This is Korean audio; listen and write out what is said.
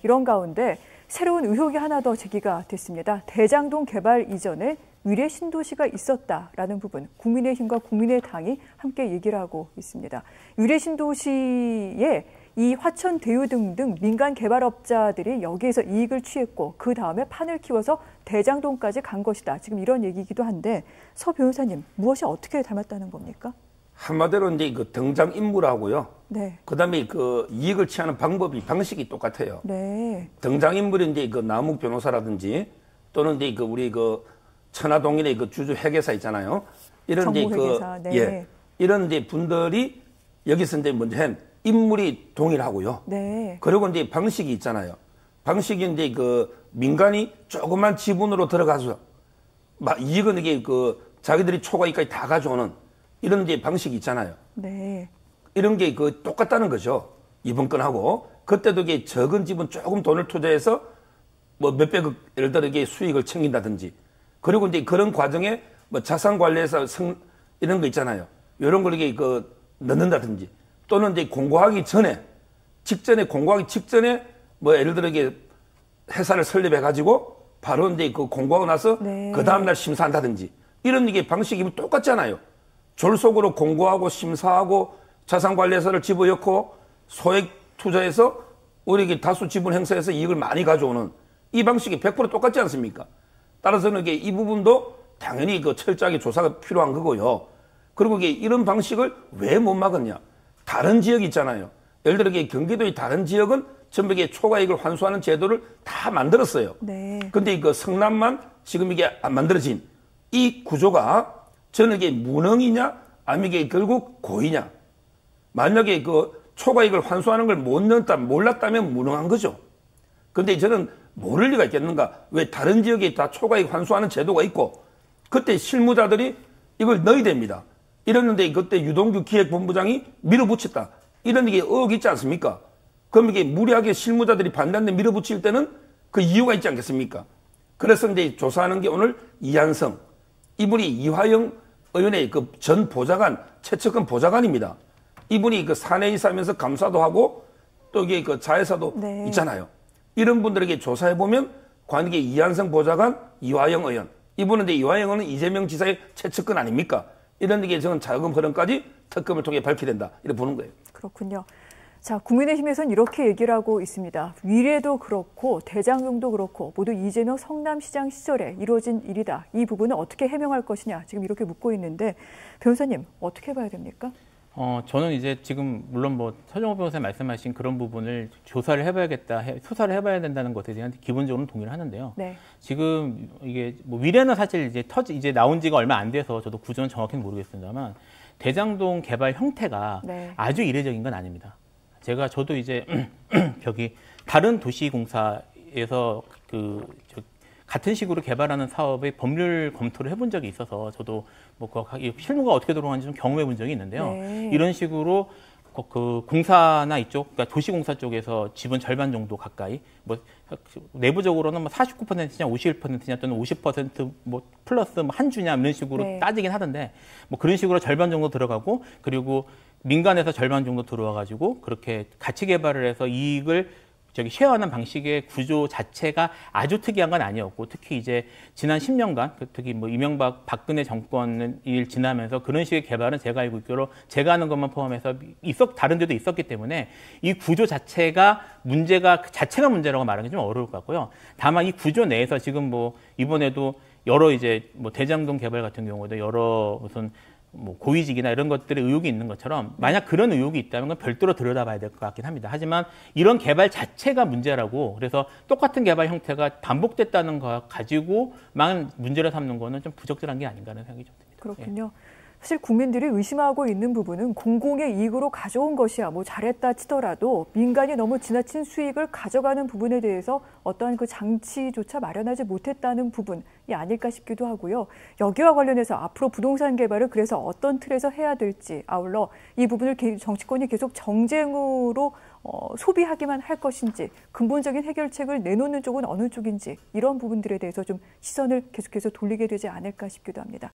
이런 가운데 새로운 의혹이 하나 더 제기가 됐습니다. 대장동 개발 이전에 위례 신도시가 있었다라는 부분, 국민의힘과 국민의당이 함께 얘기를 하고 있습니다. 위례 신도시에 이 화천 대유 등등 민간 개발업자들이 여기에서 이익을 취했고 그 다음에 판을 키워서 대장동까지 간 것이다. 지금 이런 얘기이기도 한데 서 변호사님, 무엇이 어떻게 닮았다는 겁니까? 한마디로 이제 그 등장 인물하고요. 네. 그다음에 그 이익을 취하는 방식이 똑같아요. 네. 등장 인물이 이제 그 남욱 변호사라든지 또는 이제 그 우리 그 천화동인의 그 주주 회계사 있잖아요. 이런 이제 회계사, 네. 예, 이런 이제 분들이 여기서 이제 먼저 한 인물이 동일하고요. 네. 그리고 이제 방식이 있잖아요. 방식이 이제 그 민간이 조그만 지분으로 들어가서 막 이익은 이게 그 자기들이 초과이익까지 다 가져오는 이런 이제 방식이 있잖아요. 네. 이런 게 그 똑같다는 거죠. 이번 건하고 그때도 이게 적은 지분 조금 돈을 투자해서 뭐 몇백억 예를 들어 이게 수익을 챙긴다든지 그리고 이제 그런 과정에 뭐 자산 관리에서 이런 거 있잖아요. 이런 걸 이게 그 넣는다든지 또는 이제 공고하기 직전에 뭐 예를 들어 이게 회사를 설립해 가지고 바로 이제 그 공고하고 나서 네. 그 다음날 심사한다든지 이런 이게 방식이 똑같잖아요. 졸속으로 공고하고 심사하고 자산관리회사를 집어넣고 소액 투자해서 우리에게 다수 지분 행사해서 이익을 많이 가져오는 이 방식이 100% 똑같지 않습니까? 따라서는 이게 이 부분도 당연히 그 철저하게 조사가 필요한 거고요. 그리고 이게 이런 방식을 왜 못 막았냐? 다른 지역이 있잖아요. 예를 들어 이게 경기도의 다른 지역은 전부 이게 초과이익을 환수하는 제도를 다 만들었어요. 네. 근데 그 성남만 지금 이게 안 만들어진 이 구조가 저는 이게 무능이냐 아니면 이게 결국 고의냐. 만약에 그 초과이익을 환수하는 걸 몰랐다면 무능한 거죠. 근데 저는 모를 리가 있겠는가. 왜 다른 지역에 다 초과이익 환수하는 제도가 있고 그때 실무자들이 이걸 넣어야 됩니다. 이랬는데 그때 유동규 기획본부장이 밀어붙였다. 이런 게 의혹이 있지 않습니까? 그럼 이게 무리하게 실무자들이 반대하는데 밀어붙일 때는 그 이유가 있지 않겠습니까? 그래서 이제 조사하는 게 오늘 이한성. 이분이 이화영 의원의 그 전 보좌관, 최측근 보좌관입니다. 이분이 그 사내이사면서 감사도 하고 또 이게 그 자회사도 네. 있잖아요. 이런 분들에게 조사해보면 관계 이한성 보좌관, 이화영 의원. 이분은 이제 이화영 의원은 이재명 지사의 최측근 아닙니까? 이런 게 저는 자금 흐름까지 특검을 통해 밝혀야 된다. 이렇게 보는 거예요. 그렇군요. 자, 국민의힘에서는 이렇게 얘기를 하고 있습니다. 위례도 그렇고 대장동도 그렇고 모두 이재명 성남시장 시절에 이루어진 일이다. 이 부분을 어떻게 해명할 것이냐 지금 이렇게 묻고 있는데 변호사님 어떻게 봐야 됩니까? 저는 이제 지금 물론 뭐 서정호 변호사님 말씀하신 그런 부분을 조사를 해봐야겠다, 수사를 해봐야 된다는 것에 대한 기본적으로는 동의를 하는데요. 네. 지금 이게 뭐 위례는 사실 이제 나온 지가 얼마 안 돼서 저도 구조는 정확히는 모르겠습니다만 대장동 개발 형태가 네. 아주 이례적인 건 아닙니다. 저도 이제 다른 도시공사에서 같은 식으로 개발하는 사업의 법률 검토를 해본 적이 있어서 저도 뭐 실무가 어떻게 돌아가는지 좀 경험해 본 적이 있는데요. 네. 이런 식으로 그 공사나 이쪽, 그러니까 도시공사 쪽에서 지분 절반 정도 가까이, 뭐 내부적으로는 뭐 49%냐, 51%냐 또는 50% 뭐 플러스 뭐 한 주냐 이런 식으로 네. 따지긴 하던데, 뭐 그런 식으로 절반 정도 들어가고 그리고 민간에서 절반 정도 들어와가지고 그렇게 가치 개발을 해서 이익을 쉐어하는 방식의 구조 자체가 아주 특이한 건 아니었고, 특히 이제 지난 10년간, 특히 뭐 이명박 박근혜 정권을 지나면서 그런 식의 개발은 제가 알고 있기로 제가 아는 것만 포함해서 다른 데도 있었기 때문에 이 구조 자체가 문제라고 말하기 좀 어려울 것 같고요. 다만 이 구조 내에서 지금 뭐 이번에도 여러 이제 뭐 대장동 개발 같은 경우도 여러 무슨 뭐 고위직이나 이런 것들의 의혹이 있는 것처럼 만약 그런 의혹이 있다면 그건 별도로 들여다봐야 될 것 같긴 합니다. 하지만 이런 개발 자체가 문제라고 그래서 똑같은 개발 형태가 반복됐다는 거 가지고만 문제를 삼는 거는 좀 부적절한 게 아닌가 하는 생각이 좀 듭니다. 그렇군요. 사실 국민들이 의심하고 있는 부분은 공공의 이익으로 가져온 것이야 뭐 잘했다 치더라도 민간이 너무 지나친 수익을 가져가는 부분에 대해서 어떠한 그 장치조차 마련하지 못했다는 부분이 아닐까 싶기도 하고요. 여기와 관련해서 앞으로 부동산 개발을 그래서 어떤 틀에서 해야 될지, 아울러 이 부분을 정치권이 계속 정쟁으로 소비하기만 할 것인지, 근본적인 해결책을 내놓는 쪽은 어느 쪽인지, 이런 부분들에 대해서 좀 시선을 계속해서 돌리게 되지 않을까 싶기도 합니다.